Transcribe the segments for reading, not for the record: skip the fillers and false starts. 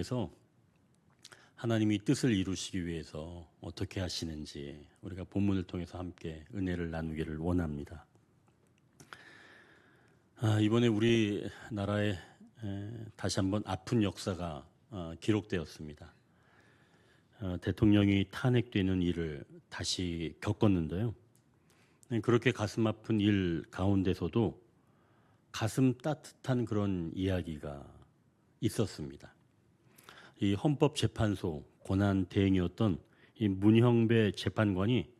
통해서 하나님이 뜻을 이루시기 위해서 어떻게 하시는지 우리가 본문을 통해서 함께 은혜를 나누기를 원합니다. 이번에 우리나라에 다시 한번 아픈 역사가 기록되었습니다. 대통령이 탄핵되는 일을 다시 겪었는데요. 그렇게 가슴 아픈 일 가운데서도 가슴 따뜻한 그런 이야기가 있었습니다. 이 헌법재판소 권한대행이었던 이 문형배 재판관이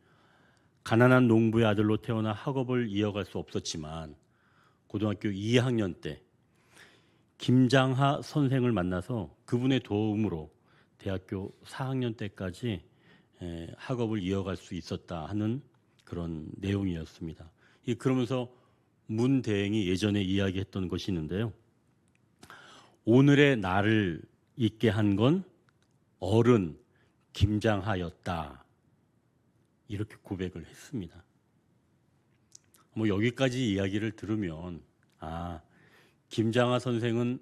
가난한 농부의 아들로 태어나 학업을 이어갈 수 없었지만 고등학교 2학년 때 김장하 선생을 만나서 그분의 도움으로 대학교 4학년 때까지 학업을 이어갈 수 있었다 하는 그런 내용이었습니다. 그러면서 문 대행이 예전에 이야기했던 것이 있는데요. 오늘의 나를 있게 한 건 어른 김장하였다. 이렇게 고백을 했습니다. 여기까지 이야기를 들으면 김장하 선생은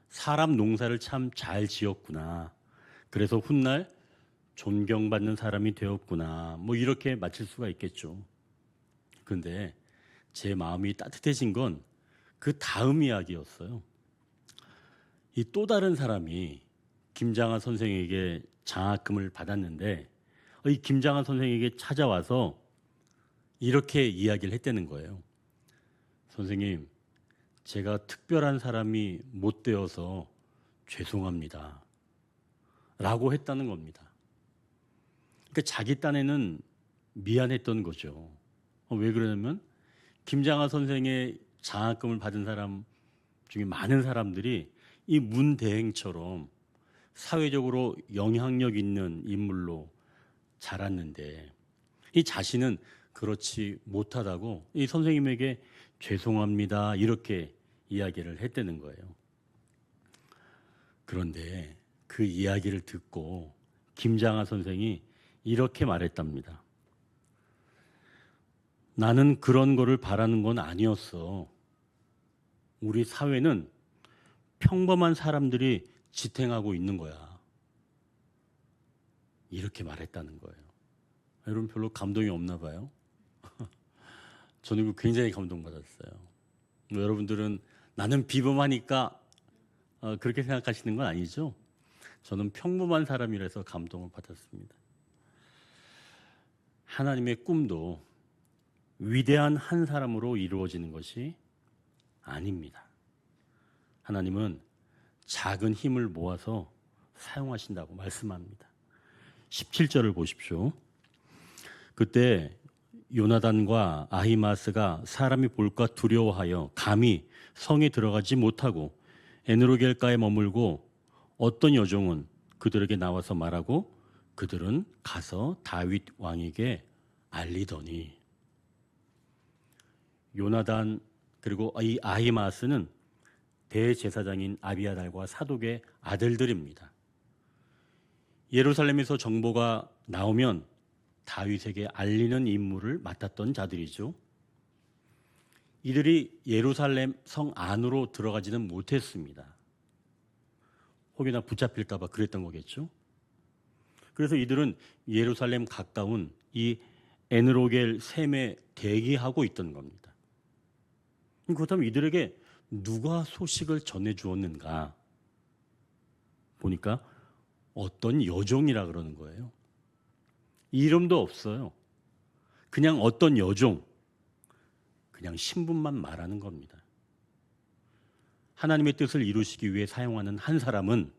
사람 농사를 참 잘 지었구나. 그래서 훗날 존경받는 사람이 되었구나. 이렇게 마칠 수가 있겠죠. 그런데 제 마음이 따뜻해진 건 그 다음 이야기였어요. 이 또 다른 사람이 김장하 선생에게 장학금을 받았는데 이 김장하 선생에게 찾아와서 이렇게 이야기를 했다는 거예요. 선생님, 제가 특별한 사람이 못 되어서 죄송합니다. 라고 했다는 겁니다. 그러니까 자기 딴에는 미안했던 거죠. 왜 그러냐면 김장하 선생의 장학금을 받은 사람 중에 많은 사람들이 이 문 대행처럼 사회적으로 영향력 있는 인물로 자랐는데 이 자신은 그렇지 못하다고 이 선생님에게 죄송합니다 이렇게 이야기를 했다는 거예요. 그런데 그 이야기를 듣고 김장하 선생이 이렇게 말했답니다. 나는 그런 거를 바라는 건 아니었어. 우리 사회는 평범한 사람들이 지탱하고 있는 거야. 이렇게 말했다는 거예요. 여러분 별로 감동이 없나 봐요. 저는 이거 굉장히 감동받았어요. 여러분들은 나는 비범하니까 그렇게 생각하시는 건 아니죠? 저는 평범한 사람이라서 감동을 받았습니다. 하나님의 꿈도 위대한 한 사람으로 이루어지는 것이 아닙니다. 하나님은 작은 힘을 모아서 사용하신다고 말씀합니다. 17절을 보십시오. 그때 요나단과 아히마스가 사람이 볼까 두려워하여 감히 성에 들어가지 못하고 에느로겔가에 머물고 어떤 여종은 그들에게 나와서 말하고 그들은 가서 다윗 왕에게 알리더니 요나단 그리고 이 아히마스는 대제사장인 아비아달과 사독의 아들들입니다. 예루살렘에서 정보가 나오면 다윗에게 알리는 임무를 맡았던 자들이죠. 이들이 예루살렘 성 안으로 들어가지는 못했습니다. 혹여나 붙잡힐까 봐 그랬던 거겠죠. 그래서 이들은 예루살렘 가까운 이 에느로겔 샘에 대기하고 있던 겁니다. 그렇다면 이들에게 누가 소식을 전해주었는가 보니까 어떤 여종이라 그러는 거예요. 이름도 없어요. 그냥 어떤 여종, 그냥 신분만 말하는 겁니다. 하나님의 뜻을 이루시기 위해 사용하는 한 사람은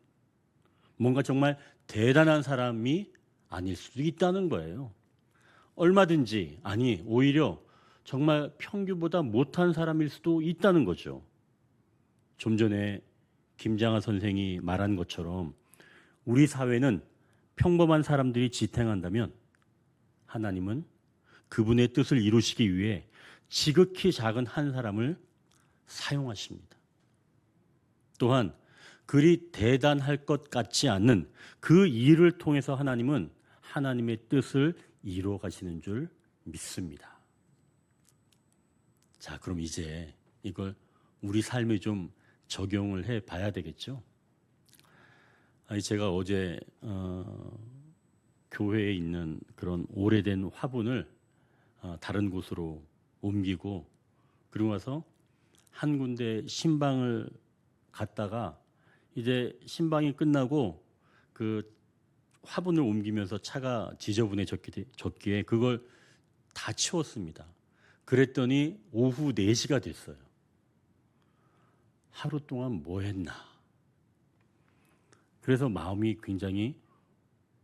뭔가 정말 대단한 사람이 아닐 수도 있다는 거예요. 얼마든지, 아니 오히려 정말 평균보다 못한 사람일 수도 있다는 거죠. 좀 전에 김장하 선생이 말한 것처럼 우리 사회는 평범한 사람들이 지탱한다면 하나님은 그분의 뜻을 이루시기 위해 지극히 작은 한 사람을 사용하십니다. 또한 그리 대단할 것 같지 않는 그 일을 통해서 하나님은 하나님의 뜻을 이루어 가시는 줄 믿습니다. 자, 그럼 이제 이걸 우리 삶에 좀 적용을 해 봐야 되겠죠. 아니 제가 어제 교회에 있는 그런 오래된 화분을 다른 곳으로 옮기고 그리고 와서 한 군데 신방을 갔다가 이제 신방이 끝나고 그 화분을 옮기면서 차가 지저분해졌기에 그걸 다 치웠습니다. 그랬더니 오후 4시가 됐어요. 하루 동안 뭐 했나? 그래서 마음이 굉장히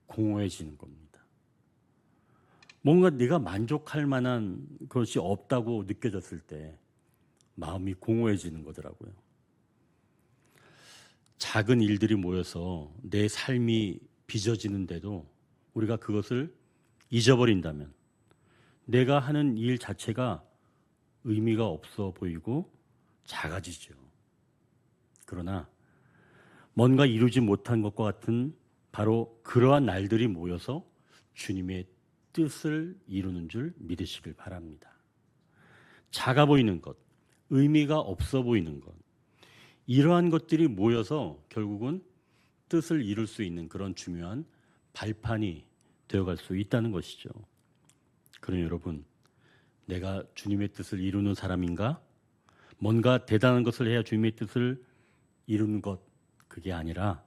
공허해지는 겁니다. 뭔가 내가 만족할 만한 것이 없다고 느껴졌을 때 마음이 공허해지는 거더라고요. 작은 일들이 모여서 내 삶이 빚어지는데도 우리가 그것을 잊어버린다면 내가 하는 일 자체가 의미가 없어 보이고 작아지죠. 그러나 뭔가 이루지 못한 것과 같은 바로 그러한 날들이 모여서 주님의 뜻을 이루는 줄 믿으시길 바랍니다. 작아 보이는 것, 의미가 없어 보이는 것, 이러한 것들이 모여서 결국은 뜻을 이룰 수 있는 그런 중요한 발판이 되어갈 수 있다는 것이죠. 그러니 여러분, 내가 주님의 뜻을 이루는 사람인가? 뭔가 대단한 것을 해야 주님의 뜻을 이루는 것, 그게 아니라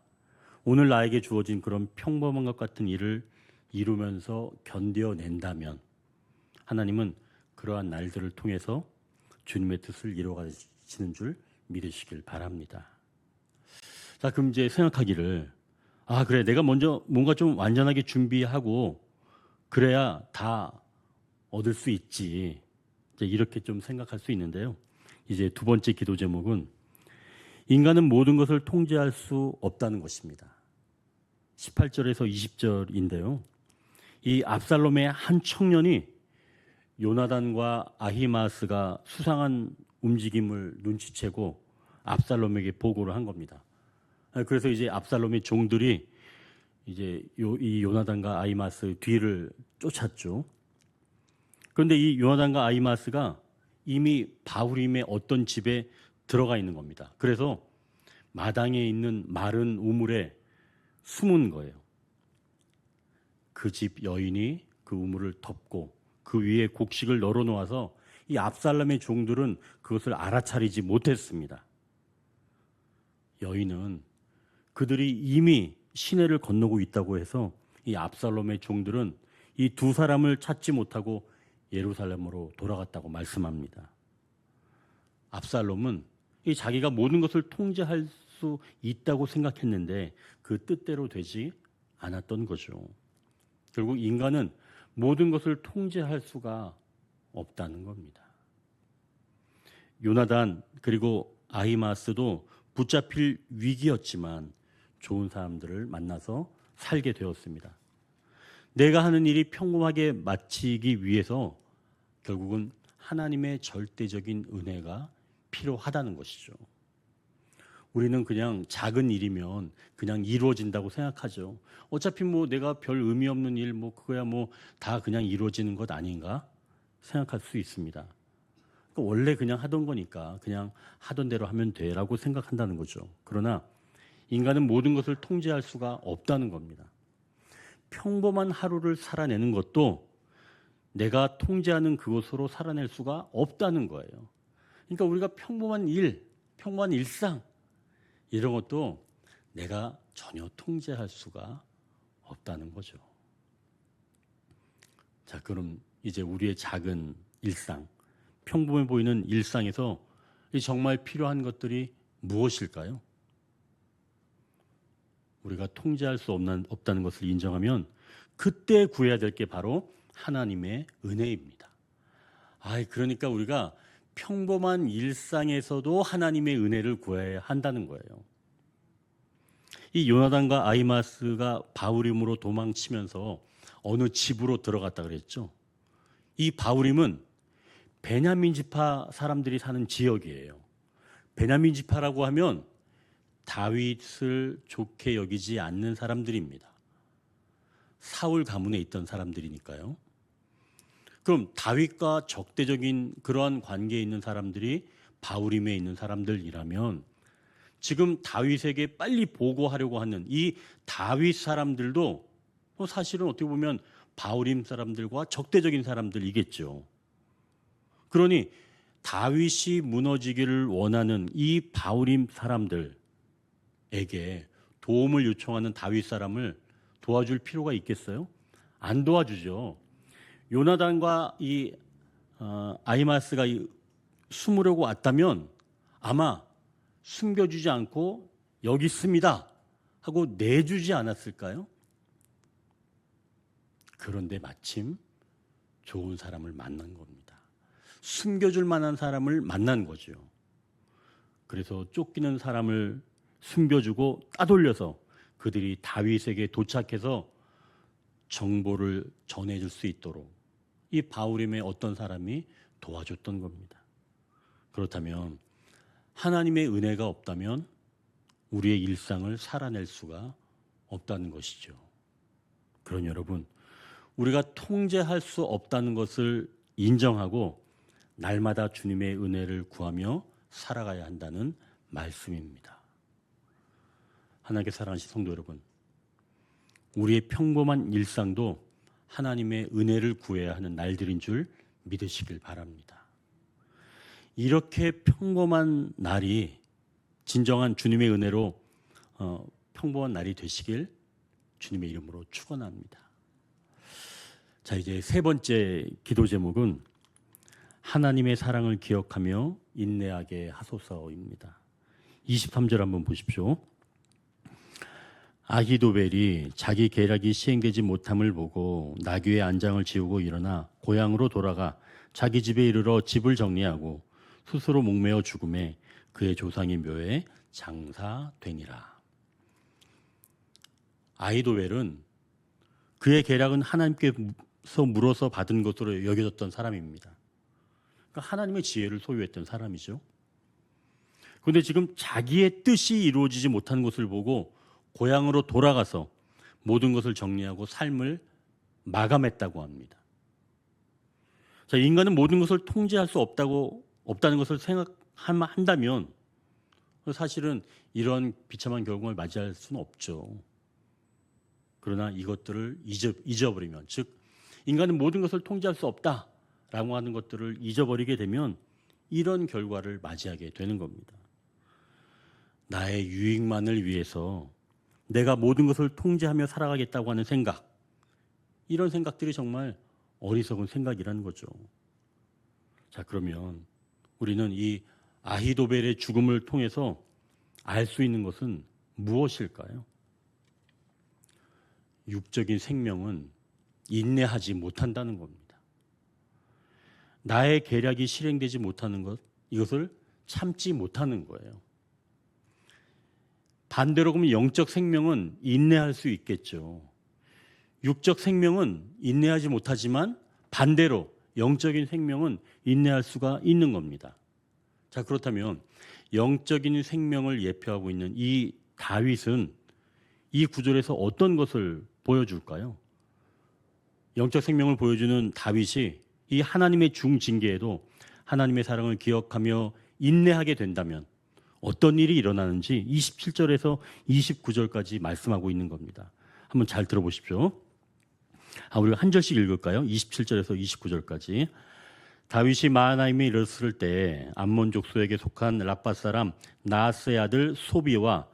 오늘 나에게 주어진 그런 평범한 것 같은 일을 이루면서 견뎌낸다면 하나님은 그러한 날들을 통해서 주님의 뜻을 이루어가시는 줄 믿으시길 바랍니다. 자, 그럼 이제 생각하기를 그래, 내가 먼저 뭔가 좀 완전하게 준비하고 그래야 다 얻을 수 있지. 이제 이렇게 좀 생각할 수 있는데요. 이제 두 번째 기도 제목은 인간은 모든 것을 통제할 수 없다는 것입니다. 18절에서 20절인데요. 이 압살롬의 한 청년이 요나단과 아히마스가 수상한 움직임을 눈치채고 압살롬에게 보고를 한 겁니다. 그래서 이제 압살롬의 종들이 이제 이 요나단과 아히마스 뒤를 쫓았죠. 그런데 이 요나단과 아히마스가 이미 바후림의 어떤 집에 들어가 있는 겁니다. 그래서 마당에 있는 마른 우물에 숨은 거예요. 그 집 여인이 그 우물을 덮고 그 위에 곡식을 널어놓아서 이 압살롬의 종들은 그것을 알아차리지 못했습니다. 여인은 그들이 이미 시내를 건너고 있다고 해서 이 압살롬의 종들은 이 두 사람을 찾지 못하고 예루살렘으로 돌아갔다고 말씀합니다. 압살롬은 이 자기가 모든 것을 통제할 수 있다고 생각했는데 그 뜻대로 되지 않았던 거죠. 결국 인간은 모든 것을 통제할 수가 없다는 겁니다. 요나단 그리고 아히마스도 붙잡힐 위기였지만 좋은 사람들을 만나서 살게 되었습니다. 내가 하는 일이 평범하게 마치기 위해서 결국은 하나님의 절대적인 은혜가 필요하다는 것이죠. 우리는 그냥 작은 일이면 그냥 이루어진다고 생각하죠. 어차피 뭐 내가 별 의미 없는 일, 뭐 그거야 뭐 다 그냥 이루어지는 것 아닌가 생각할 수 있습니다. 원래 그냥 하던 거니까 그냥 하던 대로 하면 돼라고 생각한다는 거죠. 그러나 인간은 모든 것을 통제할 수가 없다는 겁니다. 평범한 하루를 살아내는 것도 내가 통제하는 그것으로 살아낼 수가 없다는 거예요. 그러니까 우리가 평범한 일, 평범한 일상 이런 것도 내가 전혀 통제할 수가 없다는 거죠. 자, 그럼 이제 우리의 작은 일상, 평범해 보이는 일상에서 정말 필요한 것들이 무엇일까요? 우리가 통제할 수 없다는 것을 인정하면 그때 구해야 될 게 바로 하나님의 은혜입니다. 그러니까 우리가 평범한 일상에서도 하나님의 은혜를 구해야 한다는 거예요. 이 요나단과 아히마스가 바후림으로 도망치면서 어느 집으로 들어갔다 그랬죠. 이 바후림은 베냐민 지파 사람들이 사는 지역이에요. 베냐민 지파라고 하면 다윗을 좋게 여기지 않는 사람들입니다. 사울 가문에 있던 사람들이니까요. 그럼 다윗과 적대적인 그러한 관계에 있는 사람들이 바후림에 있는 사람들이라면 지금 다윗에게 빨리 보고하려고 하는 이 다윗 사람들도 사실은 어떻게 보면 바울임 사람들과 적대적인 사람들이겠죠. 그러니 다윗이 무너지기를 원하는 이 바울임 사람들에게 도움을 요청하는 다윗 사람을 도와줄 필요가 있겠어요? 안 도와주죠. 요나단과 이 아히마스가 숨으려고 왔다면 아마 숨겨주지 않고 여기 있습니다 하고 내주지 않았을까요? 그런데 마침 좋은 사람을 만난 겁니다. 숨겨줄 만한 사람을 만난 거죠. 그래서 쫓기는 사람을 숨겨주고 따돌려서 그들이 다윗에게 도착해서 정보를 전해줄 수 있도록 이 바울임의 어떤 사람이 도와줬던 겁니다. 그렇다면 하나님의 은혜가 없다면 우리의 일상을 살아낼 수가 없다는 것이죠. 그러니 여러분, 우리가 통제할 수 없다는 것을 인정하고 날마다 주님의 은혜를 구하며 살아가야 한다는 말씀입니다. 하나님께 사랑하신 성도 여러분, 우리의 평범한 일상도 하나님의 은혜를 구해야 하는 날들인 줄 믿으시길 바랍니다. 이렇게 평범한 날이 진정한 주님의 은혜로 평범한 날이 되시길 주님의 이름으로 축원합니다. 자, 이제 세 번째 기도 제목은 하나님의 사랑을 기억하며 인내하게 하소서입니다. 23절 한번 보십시오. 아히도벨이 자기 계략이 시행되지 못함을 보고 나귀의 안장을 지우고 일어나 고향으로 돌아가 자기 집에 이르러 집을 정리하고 스스로 목매어 죽음에 그의 조상의 묘에 장사되니라. 아히도벨은 그의 계략은 하나님께서 물어서 받은 것으로 여겨졌던 사람입니다. 그러니까 하나님의 지혜를 소유했던 사람이죠. 그런데 지금 자기의 뜻이 이루어지지 못한 것을 보고 고향으로 돌아가서 모든 것을 정리하고 삶을 마감했다고 합니다. 자, 인간은 모든 것을 통제할 수 없다는 것을 생각한다면 사실은 이런 비참한 결과를 맞이할 수는 없죠. 그러나 이것들을 잊어버리면, 즉 인간은 모든 것을 통제할 수 없다라고 하는 것들을 잊어버리게 되면 이런 결과를 맞이하게 되는 겁니다. 나의 유익만을 위해서 내가 모든 것을 통제하며 살아가겠다고 하는 생각, 이런 생각들이 정말 어리석은 생각이라는 거죠. 자, 그러면 우리는 이 아히도벨의 죽음을 통해서 알 수 있는 것은 무엇일까요? 육적인 생명은 인내하지 못한다는 겁니다. 나의 계략이 실행되지 못하는 것, 이것을 참지 못하는 거예요. 반대로 보면 영적 생명은 인내할 수 있겠죠. 육적 생명은 인내하지 못하지만 반대로 영적인 생명은 인내할 수가 있는 겁니다. 자, 그렇다면 영적인 생명을 예표하고 있는 이 다윗은 이 구절에서 어떤 것을 보여줄까요? 영적 생명을 보여주는 다윗이 이 하나님의 중징계에도 하나님의 사랑을 기억하며 인내하게 된다면 어떤 일이 일어나는지 27절에서 29절까지 말씀하고 있는 겁니다. 한번 잘 들어보십시오. 우리가 한 절씩 읽을까요? 27절에서 29절까지. 다윗이 마하나임에 이르렀을 때 암몬 족속에게 속한 라밧 사람 나하스의 아들 소비와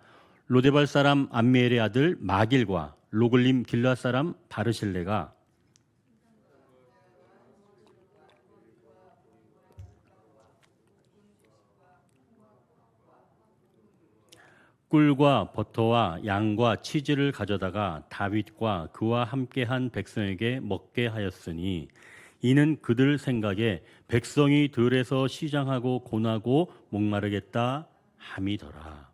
로데발 사람 암미엘의 아들 마길과 로글림 길앗 사람 바르실레가 꿀과 버터와 양과 치즈를 가져다가 다윗과 그와 함께한 백성에게 먹게 하였으니 이는 그들 생각에 백성이 들에서 시장하고 고나고 목마르겠다 함이더라.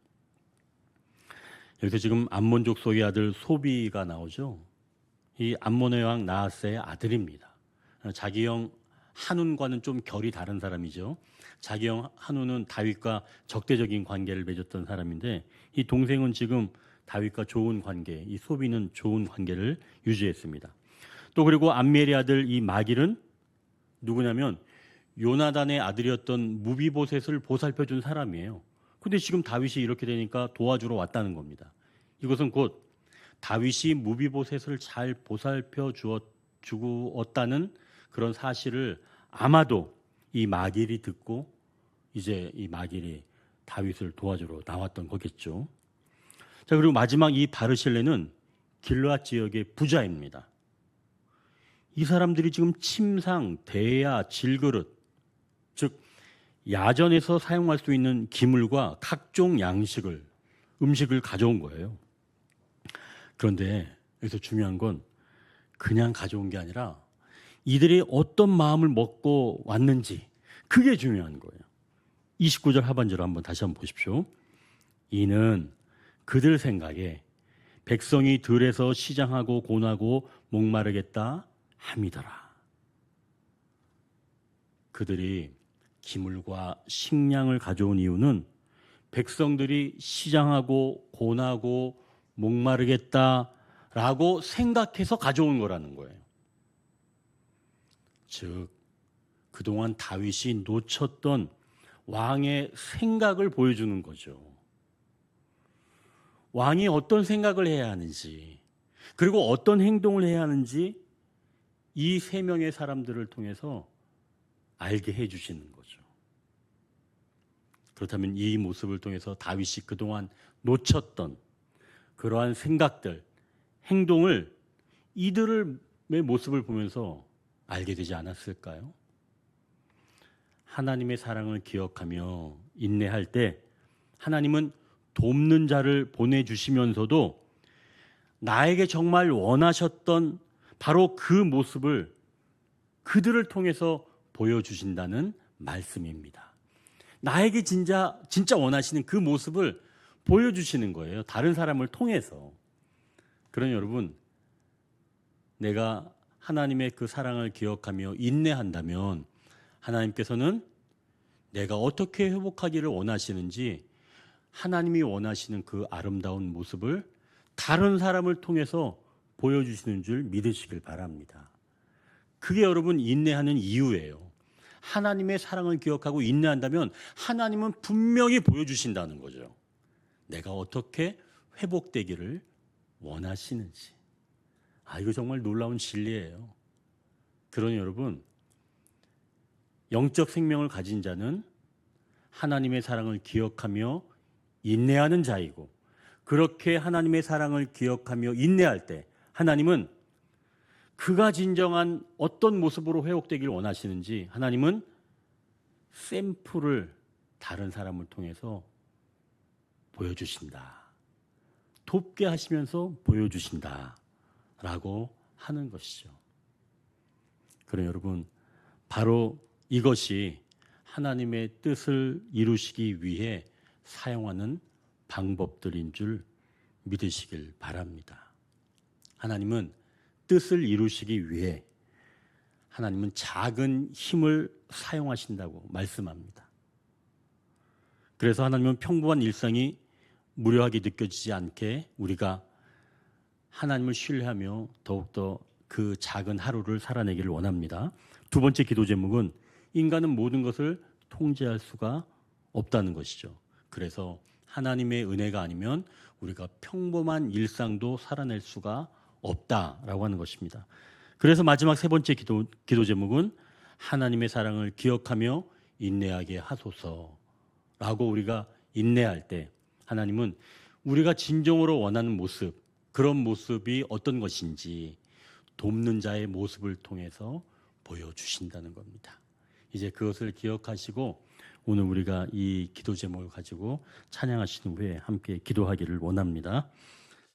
여기서 지금 암몬 족속의 아들 소비가 나오죠. 이 암몬의 왕 나하스의 아들입니다. 자기 형 한운과는 좀 결이 다른 사람이죠. 자기 형 한운은 다윗과 적대적인 관계를 맺었던 사람인데 이 동생은 지금 다윗과 좋은 관계, 이 소비는 좋은 관계를 유지했습니다. 또 그리고 암미엘의 아들 이 마길은 누구냐면 요나단의 아들이었던 무비보셋을 보살펴준 사람이에요. 근데 지금 다윗이 이렇게 되니까 도와주러 왔다는 겁니다. 이것은 곧 다윗이 무비보셋을 잘 보살펴 주었다는 그런 사실을 아마도 이 마길이 듣고 이제 이 마길이 다윗을 도와주러 나왔던 거겠죠. 자, 그리고 마지막 이 바르실레는 길르앗 지역의 부자입니다. 이 사람들이 지금 침상, 대야, 질그릇, 즉 야전에서 사용할 수 있는 기물과 각종 음식을 가져온 거예요. 그런데 여기서 중요한 건 그냥 가져온 게 아니라 이들이 어떤 마음을 먹고 왔는지 그게 중요한 거예요. 29절 하반절을 다시 한번 보십시오. 이는 그들 생각에 백성이 들에서 시장하고 곤하고 목마르겠다 함이더라. 그들이 기물과 식량을 가져온 이유는 백성들이 시장하고 곤하고 목마르겠다라고 생각해서 가져온 거라는 거예요. 즉 그동안 다윗이 놓쳤던 왕의 생각을 보여주는 거죠. 왕이 어떤 생각을 해야 하는지, 그리고 어떤 행동을 해야 하는지 이 세 명의 사람들을 통해서 알게 해주시는 거죠. 그렇다면 이 모습을 통해서 다윗이 그동안 놓쳤던 그러한 생각들, 행동을 이들의 모습을 보면서 알게 되지 않았을까요? 하나님의 사랑을 기억하며 인내할 때 하나님은 돕는 자를 보내주시면서도 나에게 정말 원하셨던 바로 그 모습을 그들을 통해서 보여주신다는 말씀입니다. 나에게 진짜 원하시는 그 모습을 보여주시는 거예요. 다른 사람을 통해서. 그러니 여러분, 내가 하나님의 그 사랑을 기억하며 인내한다면 하나님께서는 내가 어떻게 회복하기를 원하시는지 하나님이 원하시는 그 아름다운 모습을 다른 사람을 통해서 보여주시는 줄 믿으시길 바랍니다. 그게 여러분 인내하는 이유예요. 하나님의 사랑을 기억하고 인내한다면 하나님은 분명히 보여주신다는 거죠. 내가 어떻게 회복되기를 원하시는지. 이거 정말 놀라운 진리예요. 그러니 여러분, 영적 생명을 가진 자는 하나님의 사랑을 기억하며 인내하는 자이고, 그렇게 하나님의 사랑을 기억하며 인내할 때 하나님은 그가 진정한 어떤 모습으로 회복되기를 원하시는지 하나님은 샘플을 다른 사람을 통해서 보여주신다. 돕게 하시면서 보여주신다 라고 하는 것이죠. 그러나 여러분, 바로 이것이 하나님의 뜻을 이루시기 위해 사용하는 방법들인 줄 믿으시길 바랍니다. 하나님은 뜻을 이루시기 위해 하나님은 작은 힘을 사용하신다고 말씀합니다. 그래서 하나님은 평범한 일상이 무료하게 느껴지지 않게 우리가 하나님을 신뢰하며 더욱더 그 작은 하루를 살아내기를 원합니다. 두 번째 기도 제목은 인간은 모든 것을 통제할 수가 없다는 것이죠. 그래서 하나님의 은혜가 아니면 우리가 평범한 일상도 살아낼 수가 없다라고 하는 것입니다. 그래서 마지막 세 번째 기도 제목은 하나님의 사랑을 기억하며 인내하게 하소서라고 우리가 인내할 때 하나님은 우리가 진정으로 원하는 모습, 그런 모습이 어떤 것인지 돕는 자의 모습을 통해서 보여주신다는 겁니다. 이제 그것을 기억하시고 오늘 우리가 이 기도 제목을 가지고 찬양하시는 후에 함께 기도하기를 원합니다.